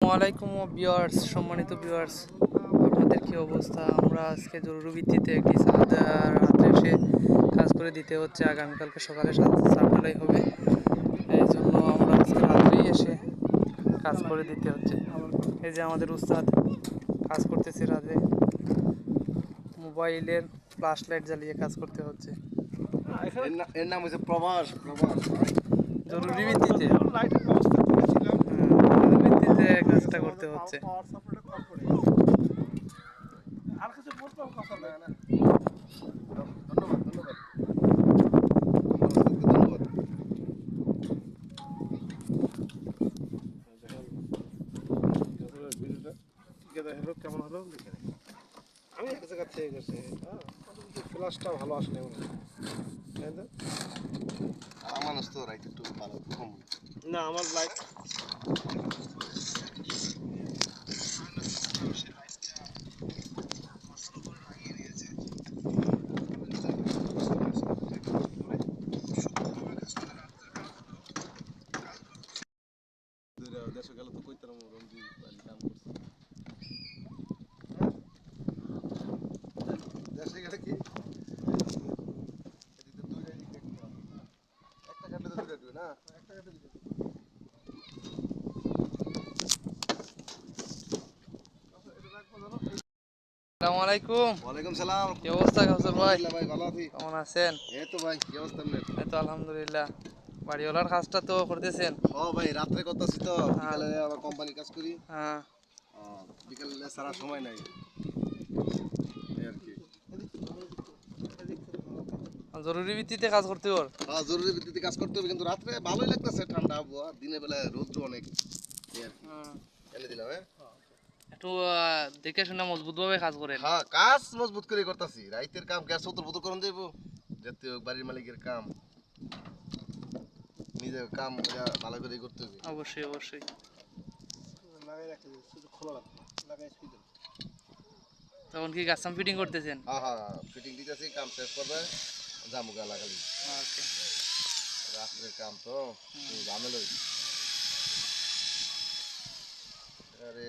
ওয়ালাইকুম ভিউয়ার্স, সম্মানিত ভিউয়ার্স, আপনাদের কি অবস্থা? আমরা আজকে জরুরি ভিত্তিতে একটি ছাদ রাত্রে এসে কাজ করে দিতে হচ্ছে। আগামীকালকে সকালে 7টা হবে, এই জন্য আমরা আজকে রাত্রেই এসে কাজ করে দিতে হচ্ছে। এই যে আমাদের উস্তাদ কাজ করতেছে রাতে, মোবাইলের ফ্ল্যাশ লাইট জ্বালিয়ে কাজ করতে হচ্ছে। এর নাম হচ্ছে প্রবাস প্রবাস জরুরি ভিত্তিতে জরুরি ভিত্তিতে কাজটা করতে হচ্ছে। ধন্যবাদ ধন্যবাদ ধন্যবাদ। ভিডিওটা কেমন হলো লিখে দেখ। আমি একটা জায়গা থেকে গেছি, ফ্লাশটা ভালো আসলে মানুষ তো রাইট একটু ভালো কম না আমার লাইট দেশে গেলে তো কইতাম রঞ্জি কাম করছে দেশে গেলে কি এদিকে দুইটা দিক দেখতে হবে একটা কাটলে তো দুইটা দিবে না একটা কাটলে দুইটা দিবে আসসালামু আলাইকুম। ওয়ালাইকুম সালাম। কি অবস্থা কাউসার ভাই? আলহামদুলিল্লাহ ভাই ভালো আছি। কেমন আছেন? এই তো ভাই কি অবস্থা আপনার? এই তো আলহামদুলিল্লাহ। বাড়িওয়ালার কাজটা তো করতেছেন? ও ভাই রাত্রে করতেছি তো, হ্যাঁ বিকালে আবার কোম্পানি কাজ করি। হ্যাঁ। বিকালে সারা সময় নাই এই আর কি। জরুরি ভিত্তিতে কাজ করতে ওর? হ্যাঁ জরুরি ভিত্তিতে কাজ করতে হবে, কিন্তু রাত্রে ভালোই লাগতেছে, ঠান্ডা আবহাওয়া, দিনের বেলা রৌদ্র অনেক এই আর কি। এনে দিলাম হ্যাঁ। একটু দেখে শুনে মজবুত ভাবে কাজ করেন। হ্যাঁ কাজ মজবুত করে করতেছি, রাইতের কাম গ্যাস চতুর বুতুর করুন দেবো, যাতে বাড়ির মালিকের কাম নিজের কাম ভালো করে করতে হবে। অবশ্যই অবশ্যই। লাগাই রাখতে শুধু খোলা রাখতে লাগাই শুধু। তখন কি কাস্টম ফিটিং করতেছেন? হ্যাঁ হ্যাঁ ফিটিং দিতেছি, কাম শেষ করবে জামুগা লাগালি। ওকে। রাত্রের কাম তো ঝামেলা। আরে